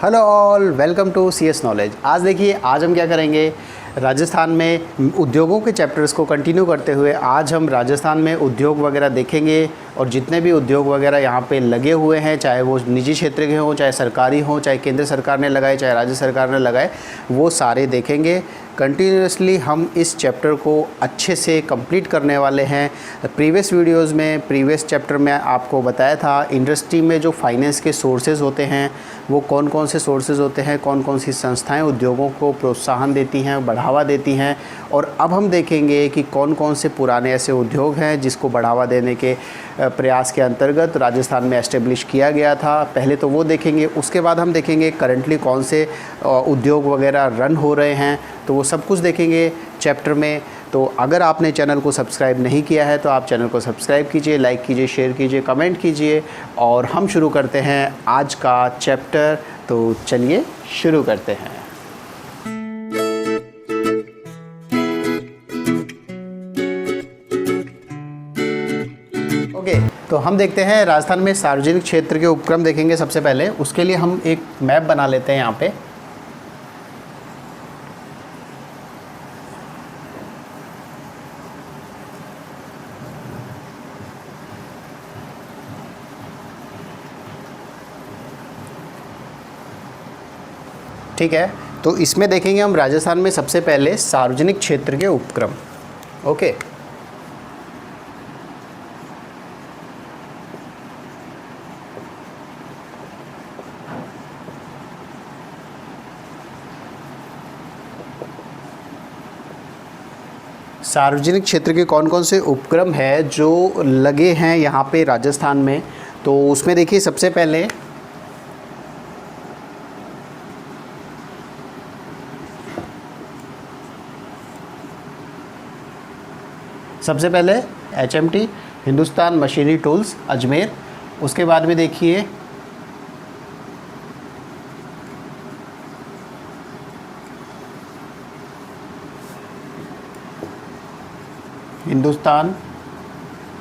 Hello all, welcome to CS knowledge. आज देखिए, आज हम क्या करेंगे, राजस्थान में उद्योगों के चैप्टर्स को कंटिन्यू करते हुए आज हम राजस्थान में उद्योग वगैरह देखेंगे और जितने भी उद्योग वगैरह यहाँ पे लगे हुए हैं, चाहे वो निजी क्षेत्र के हों, चाहे सरकारी हों, चाहे केंद्र सरकार ने लगाए, चाहे राज्य सरकार ने लगाए, वो सारे देखेंगे। कंटिन्यूसली हम इस चैप्टर को अच्छे से कंप्लीट करने वाले हैं। प्रीवियस वीडियोस में, प्रीवियस चैप्टर में आपको बताया था इंडस्ट्री में जो फाइनेंस के सोर्सेज होते हैं वो कौन कौन से सोर्सेज होते हैं, कौन कौन सी संस्थाएं उद्योगों को प्रोत्साहन देती हैं, बढ़ावा देती हैं। और अब हम देखेंगे कि कौन कौन से पुराने ऐसे उद्योग हैं जिसको बढ़ावा देने के प्रयास के अंतर्गत राजस्थान में एस्टेब्लिश किया गया था। पहले तो वो देखेंगे, उसके बाद हम देखेंगे करंटली कौन से उद्योग वगैरह रन हो रहे हैं, तो वो सब कुछ देखेंगे चैप्टर में। तो अगर आपने चैनल को सब्सक्राइब नहीं किया है तो आप चैनल को सब्सक्राइब कीजिए, लाइक कीजिए, शेयर कीजिए, कमेंट कीजिए। और हम शुरू करते हैं आज का चैप्टर। तो चलिए शुरू करते हैं। ओके, तो हम देखते हैं राजस्थान में सार्वजनिक क्षेत्र के उपक्रम देखेंगे सबसे पहले। उसके लिए हम एक मैप बना लेते हैं यहाँ पे। ठीक है, तो इसमें देखेंगे हम राजस्थान में सबसे पहले सार्वजनिक क्षेत्र के उपक्रम। ओके, सार्वजनिक क्षेत्र के कौन कौन से उपक्रम है जो लगे हैं यहाँ पे राजस्थान में। तो उसमें देखिए सबसे पहले HMT Hindustan machinery tools Ajmer. उसके बाद में देखिए हिंदुस्तान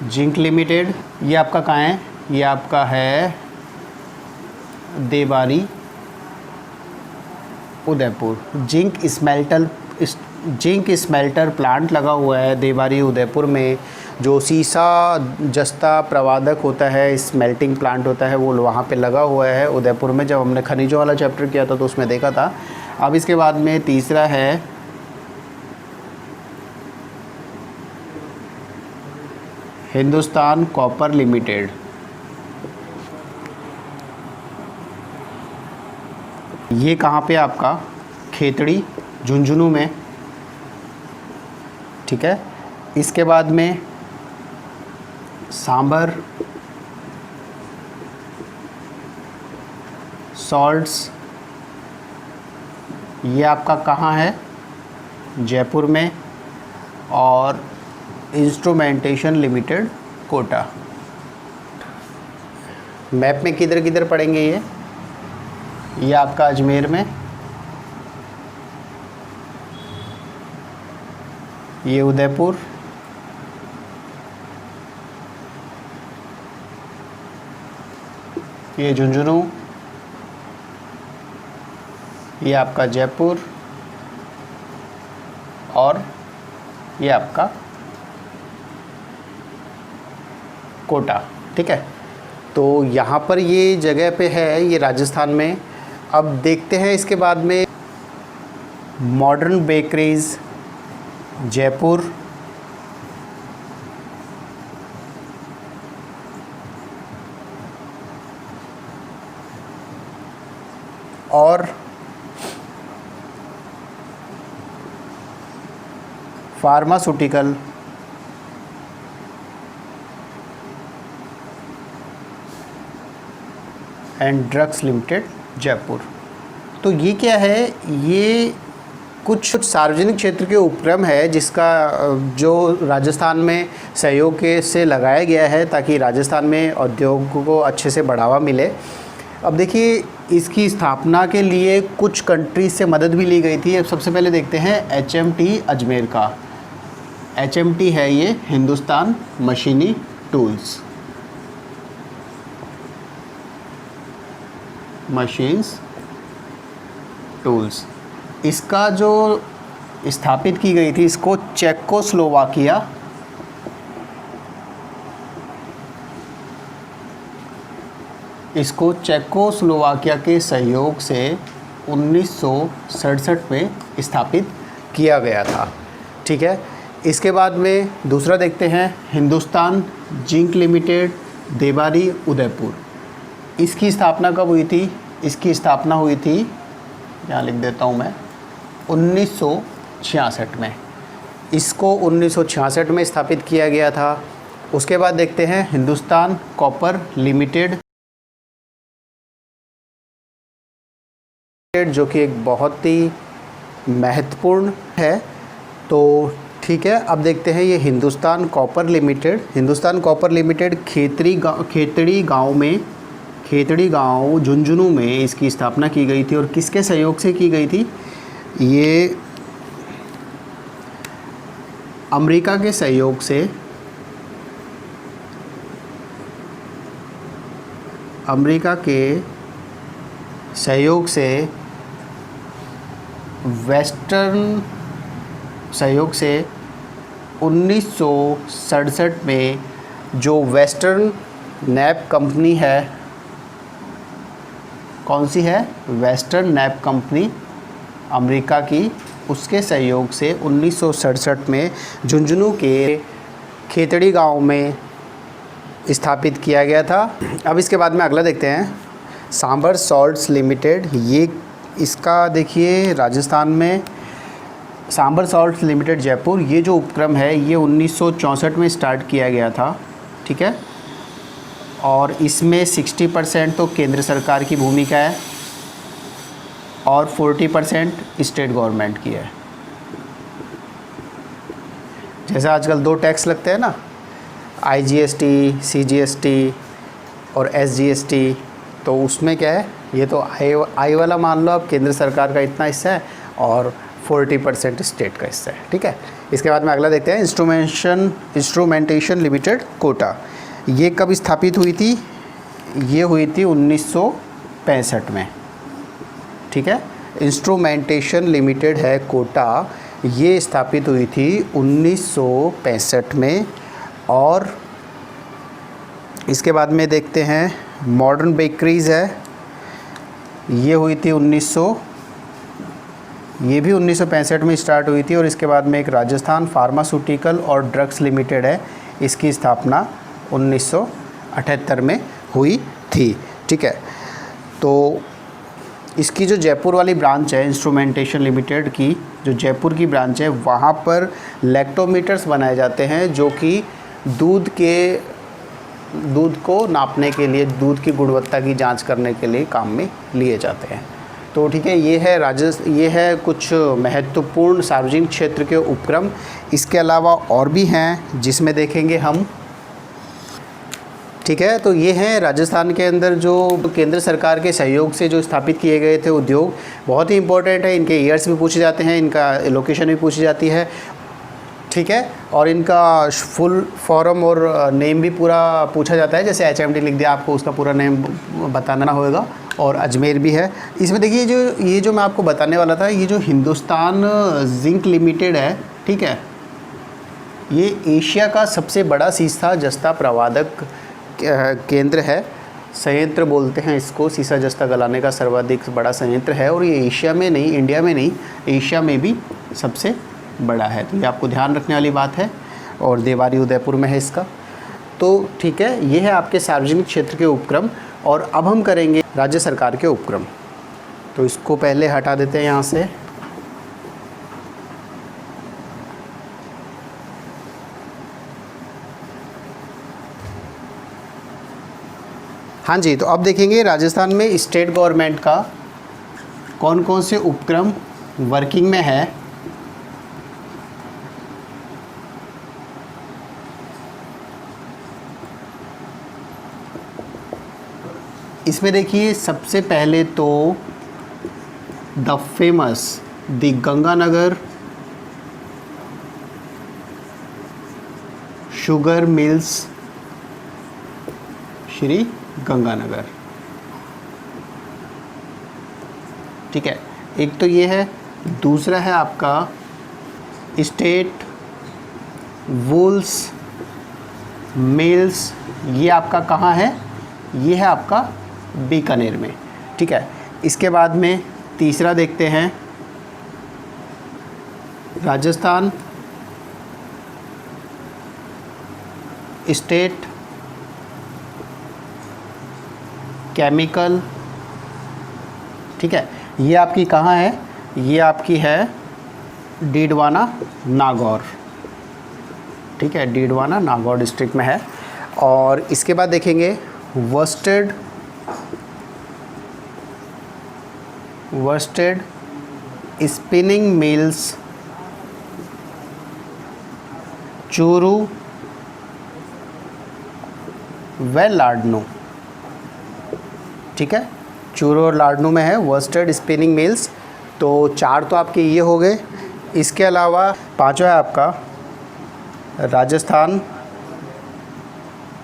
जिंक लिमिटेड, ये आपका कहाँ है, ये आपका है Devari Udaipur. Zinc smelter plant लगा हुआ है देवारी उदयपुर में। जो सीसा जस्ता प्रवादक होता है, स्मेल्टिंग प्लांट होता है, वो वहाँ पे लगा हुआ है उदयपुर में। जब हमने खनिजों वाला चैप्टर किया था तो उसमें देखा था। अब इसके बाद में तीसरा है हिंदुस्तान कॉपर लिमिटेड। ये कहाँ पे आपका खेतड़ी झुंझुनू में। ठीक है, इसके बाद में सांबर सॉल्ट्स, ये आपका कहाँ है, जयपुर में। और इंस्ट्रूमेंटेशन लिमिटेड कोटा। मैप में किधर किधर पड़ेंगे ये आपका अजमेर में, ये उदयपुर, ये झुंझुनू, ये आपका जयपुर और ये आपका कोटा। ठीक है, तो यहाँ पर ये जगह पे है, ये राजस्थान में। अब देखते हैं इसके बाद में मॉडर्न बेकरीज जयपुर, और pharmaceutical and drugs limited Jaipur. तो ये क्या है, ये कुछ सार्वजनिक क्षेत्र के उपक्रम है जिसका जो राजस्थान में सहयोग के से लगाया गया है ताकि राजस्थान में उद्योग को अच्छे से बढ़ावा मिले। अब देखिए, इसकी स्थापना के लिए कुछ कंट्रीज से मदद भी ली गई थी। अब सबसे पहले देखते हैं HMT अजमेर का। HMT है ये हिंदुस्तान मशीनी टूल्स, मशीन्स टूल्स। इसका जो स्थापित की गई थी, इसको चेकोस्लोवाकिया के सहयोग से 1967 में स्थापित किया गया था। ठीक है, इसके बाद में दूसरा देखते हैं, हिंदुस्तान जिंक लिमिटेड, देवारी, उदयपुर। इसकी स्थापना कब हुई थी? इसकी स्थापना हुई थी, यहाँ लिख देता हूँ मैं, 1966 में। इसको 1966 में स्थापित किया गया था। उसके बाद देखते हैं हिंदुस्तान कॉपर लिमिटेड, जो कि एक बहुत ही महत्वपूर्ण है। तो ठीक है, अब देखते हैं ये हिंदुस्तान कॉपर लिमिटेड खेतड़ी गांव झुंझुनू में इसकी स्थापना की गई थी। और किसके सहयोग से की गई थी? ये अमेरिका के सहयोग से वेस्टर्न सहयोग से 1967 में जो वेस्टर्न नैप कंपनी है, कौन सी है? वेस्टर्न नैप कंपनी अमेरिका की, उसके सहयोग से 1967 में झुंझुनू के खेतड़ी गांव में स्थापित किया गया था। अब इसके बाद में अगला देखते हैं, सांबर सॉल्ट्स लिमिटेड। ये इसका देखिए राजस्थान में सांबर सॉल्ट्स लिमिटेड जयपुर, ये जो उपक्रम है ये 1964 में स्टार्ट किया गया था। ठीक है, और इसमें 60% तो केंद्र सरकार की भूमिका है और 40% स्टेट गवर्नमेंट की है। जैसे आजकल 2 टैक्स लगते हैं ना, IGST, CGST और SGST, तो उसमें क्या है, ये तो आई वाला मान लो आप, केंद्र सरकार का इतना हिस्सा है और 40% स्टेट का हिस्सा है। ठीक है, इसके बाद में अगला देखते हैं, इंस्ट्रूमेंटेशन लिमिटेड कोटा। ये कब स्थापित हुई थी? ये हुई थी 1965 में। ठीक है, इंस्ट्रूमेंटेशन लिमिटेड है कोटा, ये स्थापित हुई थी 1965 में। और इसके बाद में देखते हैं, मॉडर्न बेकरीज़ है, ये हुई थी 1965 में स्टार्ट हुई थी। और इसके बाद में एक राजस्थान फार्मास्यूटिकल और ड्रग्स लिमिटेड है, इसकी स्थापना 1978 में हुई थी। ठीक है, तो इसकी जो जयपुर वाली ब्रांच है इंस्ट्रूमेंटेशन लिमिटेड की, जो जयपुर की ब्रांच है, वहाँ पर लैक्टोमीटर्स बनाए जाते हैं जो कि दूध को नापने के लिए, दूध की गुणवत्ता की जांच करने के लिए काम में लिए जाते हैं। तो ठीक है, ये है कुछ महत्वपूर्ण सार्वजनिक क्षेत्र के उपक्रम। इसके अलावा और भी हैं जिसमें देखेंगे हम। ठीक है, तो ये हैं राजस्थान के अंदर जो केंद्र सरकार के सहयोग से जो स्थापित किए गए थे उद्योग, बहुत ही इंपॉर्टेंट है। इनके ईयर्स भी पूछे जाते हैं, इनका लोकेशन भी पूछी जाती है। ठीक है, और इनका फुल फॉर्म और नेम भी पूरा पूछा जाता है। जैसे HMD लिख दिया, आपको उसका पूरा नेम बताना होगा। और अजमेर भी है। इसमें देखिए ये जो मैं आपको बताने वाला था, ये जो हिंदुस्तान जिंक लिमिटेड है, ठीक है, ये एशिया का सबसे बड़ा सीसा जस्ता प्रवादक केंद्र है, संयंत्र बोलते हैं इसको। सीसा जस्ता गलाने का सर्वाधिक बड़ा संयंत्र है और ये एशिया में नहीं, इंडिया में नहीं, एशिया में भी सबसे बड़ा है। तो ये आपको ध्यान रखने वाली बात है। और देवारी उदयपुर में है इसका। तो ठीक है, ये है आपके सार्वजनिक क्षेत्र के उपक्रम। और अब हम करेंगे राज्य सरकार के उपक्रम। तो इसको पहले हटा देते हैं यहाँ से। हाँ जी, तो अब देखेंगे राजस्थान में स्टेट गवर्नमेंट का कौन कौन से उपक्रम वर्किंग में है। इसमें देखिए सबसे पहले तो the famous the Ganganagar sugar mills, Shri Ganganagar. ठीक है, एक तो ये है, दूसरा है आपका स्टेट वूल्स मिल्स, ये आपका कहाँ है, ये है आपका बीकानेर में, ठीक है। इसके बाद में तीसरा देखते हैं, राजस्थान स्टेट केमिकल, ठीक है। ये आपकी कहाँ है, ये आपकी है डीडवाना नागौर, ठीक है, डीडवाना नागौर डिस्ट्रिक्ट में है। और इसके बाद देखेंगे वर्स्टेड स्पिनिंग मिल्स चूरू व लाडनू, ठीक है, चूरू और लाडनू में है वर्स्टेड स्पिनिंग मिल्स। तो 4 तो आपके ये हो गए। इसके अलावा 5वां है आपका राजस्थान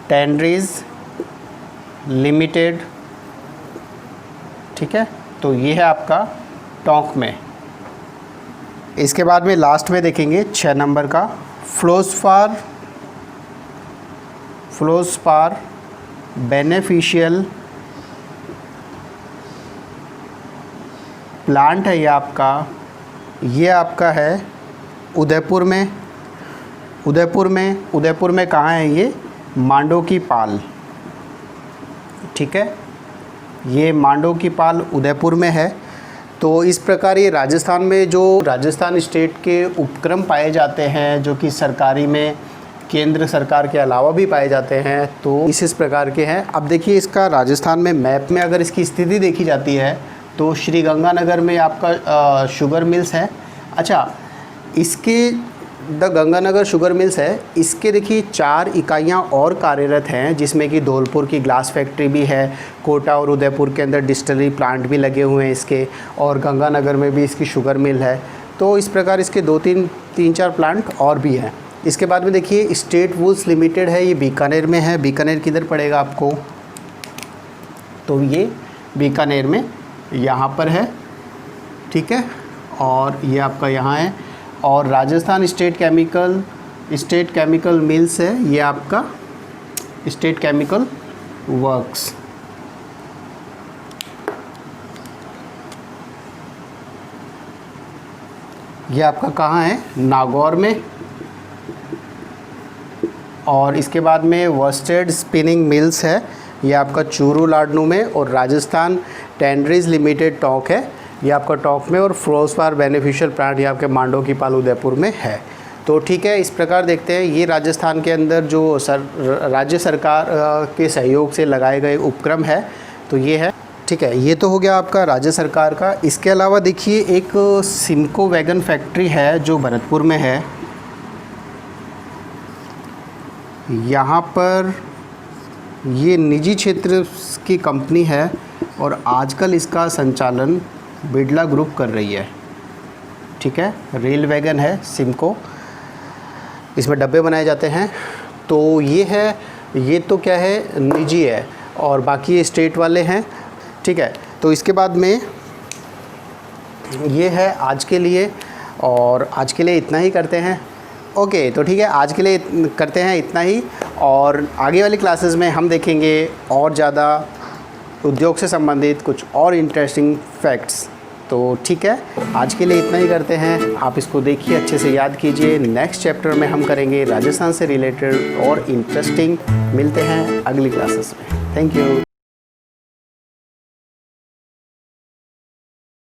टैनरीज लिमिटेड, ठीक है, तो ये है आपका टोंक में। इसके बाद में लास्ट में देखेंगे 6 नंबर का फ्लोस्पार बेनिफिशियल प्लांट है, ये आपका है उदयपुर में कहाँ है ये, मांडो की पाल, ठीक है, ये मांडो की पाल उदयपुर में है। तो इस प्रकार ये राजस्थान में जो राजस्थान स्टेट के उपक्रम पाए जाते हैं, जो कि सरकारी में केंद्र सरकार के अलावा भी पाए जाते हैं, तो इस प्रकार के हैं। अब देखिए इसका राजस्थान में मैप में अगर इसकी स्थिति देखी जाती है तो श्री गंगानगर में आपका शुगर मिल्स है। अच्छा, इसके द गंगानगर शुगर मिल्स है, इसके देखिए 4 इकाइयाँ और कार्यरत हैं, जिसमें कि धौलपुर की ग्लास फैक्ट्री भी है, कोटा और उदयपुर के अंदर डिस्टिलरी प्लांट भी लगे हुए हैं इसके, और गंगानगर में भी इसकी शुगर मिल है। तो इस प्रकार इसके 2-3-4 प्लांट और भी हैं। इसके बाद में देखिए स्टेट वूल्स लिमिटेड है, ये बीकानेर में है। बीकानेर किधर पड़ेगा आपको, तो ये बीकानेर में यहाँ पर है, ठीक है, और ये आपका यहाँ है। और राजस्थान स्टेट केमिकल मिल्स है, ये आपका स्टेट केमिकल वर्क्स। ये आपका कहाँ है, नागौर में। और इसके बाद में वर्स्टेड स्पिनिंग मिल्स है, ये आपका चूरू लाडनू में। और राजस्थान टैनरीज लिमिटेड टोंक है, ये आपका टोंक में। और फ्लोस्पार बेनिफिशियल प्लांट ये आपके मांडो की पाल उदयपुर में है। तो ठीक है, इस प्रकार देखते हैं ये राजस्थान के अंदर जो राज्य सरकार के सहयोग से लगाए गए उपक्रम है, तो ये है, ठीक है। ये तो हो गया आपका राज्य सरकार का। इसके अलावा देखिए एक सिमको वैगन फैक्ट्री है जो भरतपुर में है। यहाँ पर ये निजी क्षेत्र की कंपनी है और आजकल इसका संचालन बिड़ला ग्रुप कर रही है, ठीक है। रेल वैगन है सिमको, इसमें डब्बे बनाए जाते हैं। तो ये है, ये तो क्या है, निजी है, और बाकी ये स्टेट वाले हैं, ठीक है। तो इसके बाद में ये है आज के लिए, और आज के लिए इतना ही करते हैं। ओके, तो ठीक है, आज के लिए करते हैं इतना ही, और आगे वाली क्लासेस में हम देखेंगे और ज़्यादा उद्योग से संबंधित कुछ और इंटरेस्टिंग फैक्ट्स। तो ठीक है, आज के लिए इतना ही करते हैं। आप इसको देखिए, अच्छे से याद कीजिए। नेक्स्ट चैप्टर में हम करेंगे राजस्थान से रिलेटेड और इंटरेस्टिंग। मिलते हैं अगली क्लासेस में। Thank you.